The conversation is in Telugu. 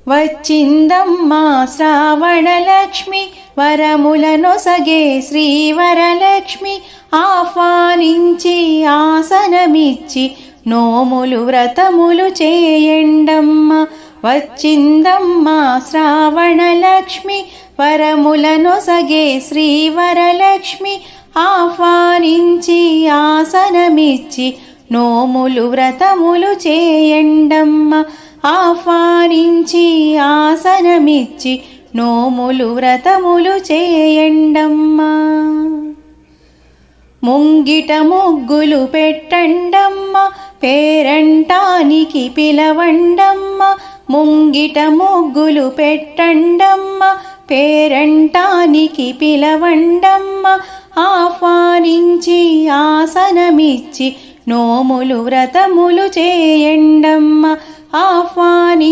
వచ్చిందమ్మా శ్రావణలక్ష్మి వరములనొసగే శ్రీవరలక్ష్మి ఆహ్వానించి ఆసనమిచ్చి నోములు వ్రతములు చేయండమ్మ. వచ్చిందమ్మా శ్రావణలక్ష్మి వరములనొసగే శ్రీవరలక్ష్మి ఆహ్వానించి ఆసనమిచ్చి నోములు వ్రతములు చేయండమ్మ. ఆహ్వానించి ఆసనమిచ్చి నోములు వ్రతములు చేయండమ్మా. ముంగిట ముగ్గులు పెట్టండమ్మ పేరంటానికి పిలవండమ్మ. ముంగిట ముగ్గులు పెట్టండమ్మ పేరంటానికి పిలవండమ్మ. ఆహ్వానించి ఆసనమిచ్చి నోములు వ్రతములు చేయండమ్మ. ఆహ్వానించి